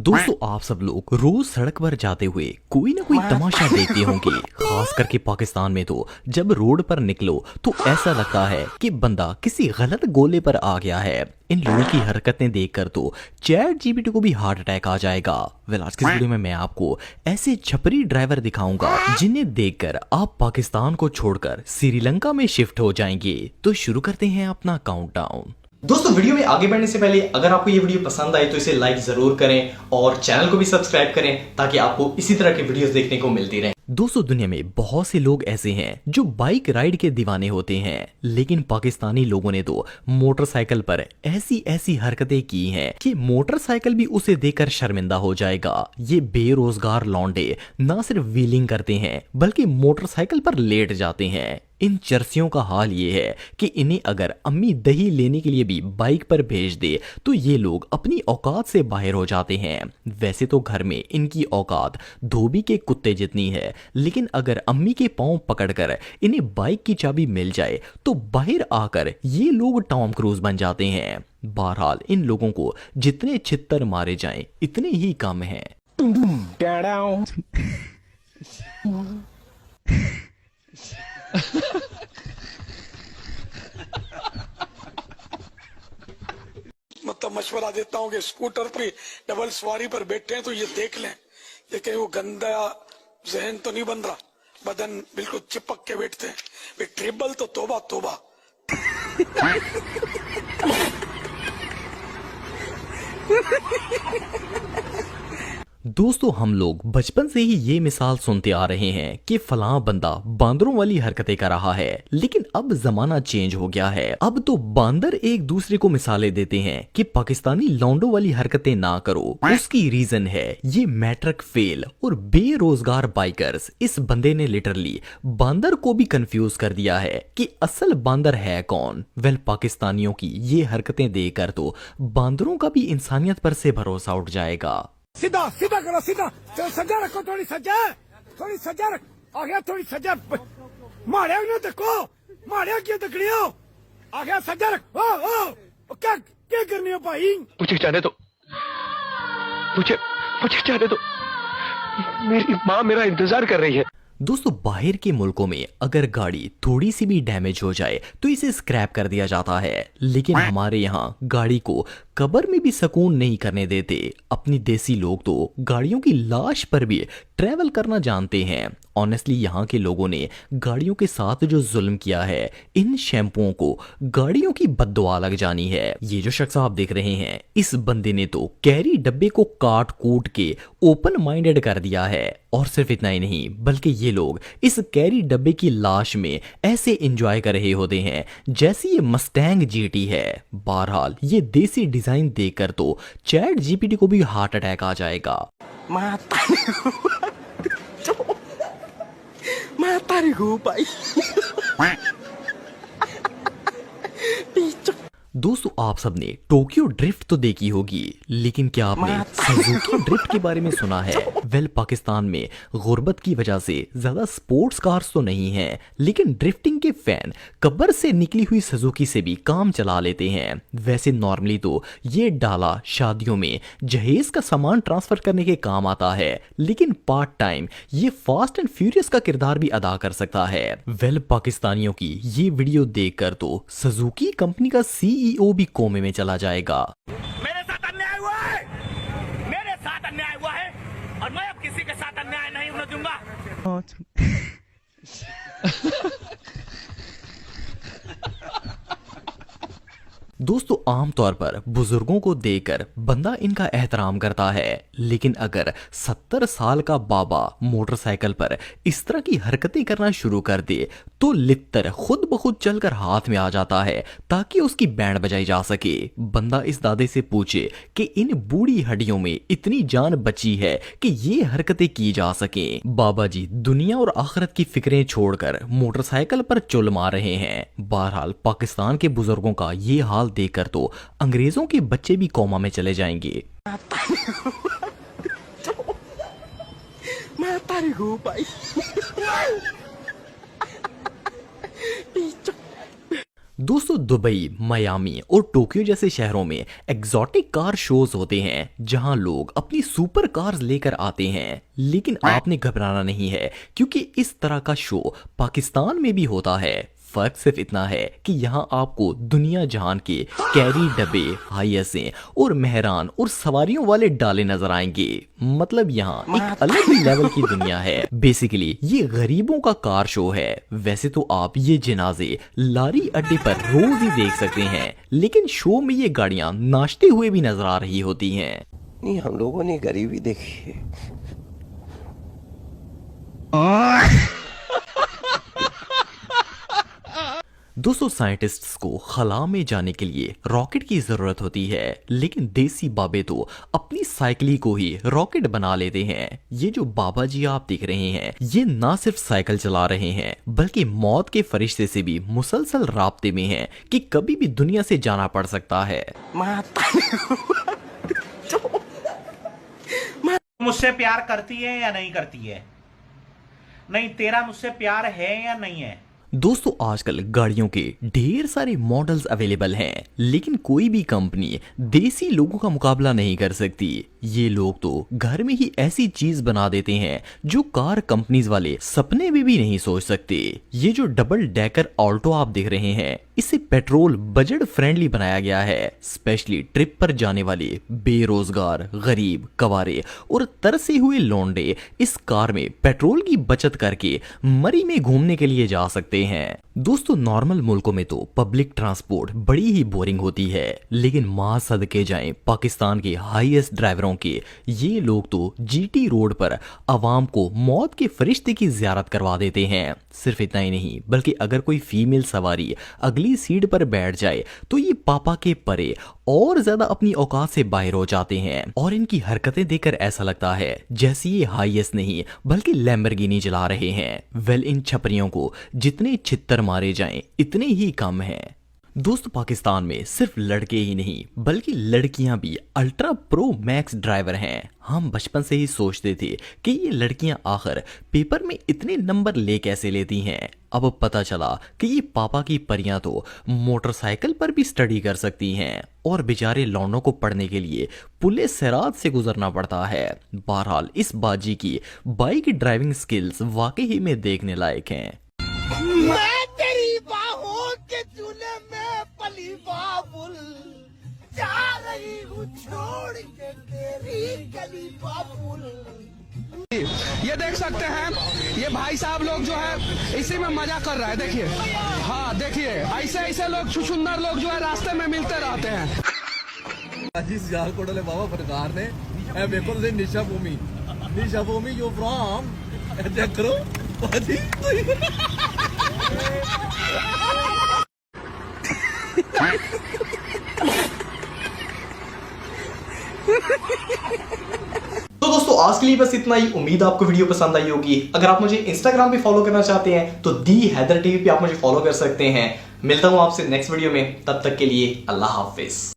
दोस्तों आप सब लोग रोज सड़क पर जाते हुए कोई ना कोई तमाशा देखते होंगे। खास करके पाकिस्तान में तो जब रोड पर निकलो तो ऐसा लगता है कि बंदा किसी गलत गोले पर आ गया है। इन लोगों की हरकतें देखकर तो चैट जीपीटी को भी हार्ट अटैक आ जाएगा। आज की वीडियो में मैं आपको ऐसे छपरी ड्राइवर दिखाऊंगा जिन्हें देखकर आप पाकिस्तान को छोड़कर श्रीलंका में शिफ्ट हो जाएंगे। तो शुरू करते हैं अपना काउंटडाउन। दोस्तों वीडियो में आगे बढ़ने से पहले अगर आपको ये वीडियो पसंद आई तो इसे लाइक जरूर करें और चैनल को भी सब्सक्राइब करें ताकि आपको इसी तरह के वीडियोस देखने को मिलती रहे। दोस्तों दुनिया में बहुत से लोग ऐसे हैं जो बाइक राइड के दीवाने होते हैं, लेकिन पाकिस्तानी लोगों ने तो मोटरसाइकिल पर ऐसी ऐसी हरकतें की हैं कि मोटरसाइकिल भी उसे देखकर शर्मिंदा हो जाएगा। ये बेरोजगार लौंडे ना सिर्फ व्हीलिंग करते हैं बल्कि मोटरसाइकिल पर लेट जाते हैं। इन चरसियों का हाल ये है कि इन्हें अगर अम्मी दही लेने के लिए भी बाइक पर भेज दे तो ये लोग अपनी औकात से बाहर हो जाते हैं। वैसे तो घर में इनकी औकात धोबी के कुत्ते जितनी है, लेकिन अगर अम्मी के पांव पकड़कर इन्हें बाइक की चाबी मिल जाए तो बाहर आकर ये लोग टॉम क्रूज बन जाते हैं। बहरहाल इन लोगों को जितने छित्तर मारे जाएं इतने ही कम हैं। मतलब मशवरा देता हूँ कि स्कूटर पे डबल सवारी पर बैठे हैं तो ये देख लें ये कहीं वो गंदा जहन तो नहीं बन रहा, बदन बिल्कुल चिपक के बैठते हैं। वे ट्रिबल तो तोबा तोबा। दोस्तों हम लोग बचपन से ही ये मिसाल सुनते आ रहे हैं कि फलां बंदा बांदरों वाली हरकतें कर रहा है, लेकिन अब जमाना चेंज हो गया है। अब तो बांदर एक दूसरे को मिसालें देते हैं कि पाकिस्तानी लौंडों वाली हरकतें ना करो। उसकी रीजन है ये मैट्रिक फेल और बेरोजगार बाइकर्स। इस बंदे ने लिटरली बांदर को भी कंफ्यूज कर दिया है कि असल बांदर है कौन। पाकिस्तानियों की ये हरकतें देखकर तो बांदरों का भी इंसानियत पर से भरोसा उठ जाएगा। सीधा सीधा करो, सीधा सजा रखो, थोड़ी सजा रख। आ गया थोड़ी सजा, मारे ना देखो, मारे क्यों तकड़ियो, आ गया सजा रख। ओ क्या करनी हो भाई? मुझे जाने दो, मुझे जाने दो, मेरी माँ मेरा इंतजार कर रही है। दोस्तों बाहर के मुल्कों में अगर गाड़ी थोड़ी सी भी डैमेज हो जाए तो इसे स्क्रैप कर दिया जाता है, लेकिन हमारे यहाँ गाड़ी को कब्र में भी सुकून नहीं करने देते। अपनी देसी लोग तो गाड़ियों की लाश पर भी ट्रैवल करना जानते हैं। ऑनेस्टली यहाँ के लोगों ने गाड़ियों के साथ जो जुल्म किया है, इन शैम्पुओं को गाड़ियों की बद्दुआ लग जानी है। ये जो शख्स आप देख रहे हैं, इस बंदे ने तो कैरी डब्बे को काट कूट के ओपन माइंडेड कर दिया है। और सिर्फ इतना ही नहीं बल्कि ये लोग इस कैरी डब्बे की लाश में ऐसे एंजॉय कर रहे होते हैं जैसे ये मस्टैंग जीटी है। बहरहाल ये देसी डिजाइन देखकर तो चैट जीपीटी को भी हार्ट अटैक आ जाएगा। दोस्तों आप सबने टोक्यो ड्रिफ्ट तो देखी होगी, लेकिन क्या आपने सुजुकी ड्रिफ्ट के बारे में सुना है? पाकिस्तान में गुर्बत की वजह से ज्यादा स्पोर्ट्स कार्स तो नहीं हैं, लेकिन ड्रिफ्टिंग के फैन कब्र से निकली हुई सुजुकी से भी काम चला लेते हैं। वैसे नॉर्मली तो ये डाला शादियों में जहेज का सामान ट्रांसफर करने के काम आता है, लेकिन पार्ट टाइम ये फास्ट एंड फ्यूरियस का किरदार भी अदा कर सकता है। पाकिस्तानियों की ये वीडियो देखकर तो सुजुकी कंपनी का सीईओ भी कोमे में चला जाएगा। मेरे साथ अन्याय हुआ है, मेरे साथ अन्याय हुआ है और मैं अब किसी के साथ अन्याय नहीं होने दूंगा। दोस्तों आमतौर पर बुजुर्गों को देखकर बंदा इनका एहतराम करता है, लेकिन अगर 70 साल का बाबा मोटरसाइकिल पर इस तरह की हरकतें करना शुरू कर दे तो लित्तर खुद ब खुद चलकर हाथ में आ जाता है ताकि उसकी बैंड बजाई जा सके। बंदा इस दादे से पूछे कि इन बूढ़ी हड्डियों में इतनी जान बची है कि ये हरकतें की जा सके। बाबा जी दुनिया और आखिरत की फिक्रें छोड़कर मोटरसाइकिल पर चुल मार रहे हैं। बहरहाल पाकिस्तान के बुजुर्गों का ये हाल देखकर तो अंग्रेजों के बच्चे भी कोमा में चले जाएंगे। दोस्तों दुबई, मियामी और टोक्यो जैसे शहरों में एग्जॉटिक कार शोज होते हैं जहां लोग अपनी सुपर कार्स लेकर आते हैं। लेकिन आपने घबराना नहीं है क्योंकि इस तरह का शो पाकिस्तान में भी होता है। फर्क सिर्फ इतना है कि यहाँ आपको दुनिया जहान के कैरी डब्बे, हाईएसें और मेहरान और सवारियों वाले डाले नजर आएंगे। मतलब यहाँ एक अलग ही लेवल की दुनिया है। बेसिकली ये गरीबों का कार शो है। वैसे तो आप ये जनाजे लारी अड्डे पर रोज ही देख सकते हैं, लेकिन शो में ये गाड़ियां नाचते हुए भी नजर आ रही होती हैं। नहीं, हम लोगों ने गरीबी देखी है। दोस्तों साइंटिस्ट्स को खला में जाने के लिए रॉकेट की जरूरत होती है, लेकिन देसी बाबे तो अपनी साइकिल को ही रॉकेट बना लेते हैं। ये जो बाबा जी आप देख रहे हैं, ये ना सिर्फ साइकिल चला रहे हैं बल्कि मौत के फरिश्ते से भी मुसलसल राब्ते में हैं कि कभी भी दुनिया से जाना पड़ सकता है। मुझसे प्यार करती है या नहीं करती है? नहीं, तेरा मुझसे प्यार है या नहीं है? दोस्तों आजकल गाड़ियों के ढेर सारे मॉडल्स अवेलेबल हैं, लेकिन कोई भी कंपनी देसी लोगों का मुकाबला नहीं कर सकती। ये लोग तो घर में ही ऐसी चीज बना देते हैं जो कार कंपनीज वाले सपने में भी नहीं सोच सकते। ये जो डबल डेकर ऑल्टो आप देख रहे हैं, इसे पेट्रोल बजट फ्रेंडली बनाया गया है। स्पेशली ट्रिप पर जाने वाले बेरोजगार, गरीब, कवारे और तरसे हुए लौंडे इस कार में पेट्रोल की बचत करके मरी में घूमने के लिए जा सकते हैं। दोस्तों नॉर्मल मुल्कों में तो पब्लिक ट्रांसपोर्ट बड़ी ही बोरिंग होती है, लेकिन मां सदके जाएं पाकिस्तान के हाईएस्ट ड्राइवरों के ये लोग तो जीटी रोड पर आवाम को मौत के फरिश्ते की जियारत करवा देते हैं। सिर्फ इतना ही नहीं, बल्कि अगर कोई फीमेल सवारी अगली सीट पर बैठ जाए तो ये पापा के परे और ज्यादा अपनी औकात से बाहर हो जाते हैं। और इनकी हरकतें देखकर ऐसा लगता है जैसे ये हाईएस्ट नहीं बल्कि लैम्बोर्गिनी चला रहे हैं। वेल, इन छपरियों को जितने छित्तर मारे जाएं इतने ही कम हैं। दोस्तों पाकिस्तान में सिर्फ लड़के ही नहीं बल्कि लड़कियां भी अल्ट्रा प्रो मैक्स ड्राइवर हैं। हम बचपन से ही सोचते थे कि ये लड़कियां आखिर पेपर में इतने नंबर ले कैसे लेती हैं। अब पता चला कि ये पापा की परियां तो मोटरसाइकिल पर भी स्टडी कर सकती हैं और बेचारे लौंडों को पढ़ने के लिए पुलिस सिरात से गुजरना पड़ता है। बहरहाल इस बाजी की बाइक ड्राइविंग स्किल्स वाकई ही में देखने लायक हैं। मैं तेरी बाहों के चूल्हे में पली बाबुल जा रही हूँ छोड़ के तेरी गली बाबुल। ये देख सकते हैं, ये भाई साहब लोग जो है इसी में मजा कर रहा है। देखिए, हाँ देखिए, ऐसे ऐसे लोग सुंदर लोग जो है रास्ते में मिलते रहते हैं। जी सियालकोट बाबा सरकार ने देखो निशा भूमि यू फ्रॉम चेक करो भाजी। तो दोस्तों आज के लिए बस इतना ही। उम्मीद आपको वीडियो पसंद आई होगी। अगर आप मुझे इंस्टाग्राम पे फॉलो करना चाहते हैं तो दी हैदर टीवी पे आप मुझे फॉलो कर सकते हैं। मिलता हूं आपसे नेक्स्ट वीडियो में, तब तक के लिए अल्लाह हाफिज।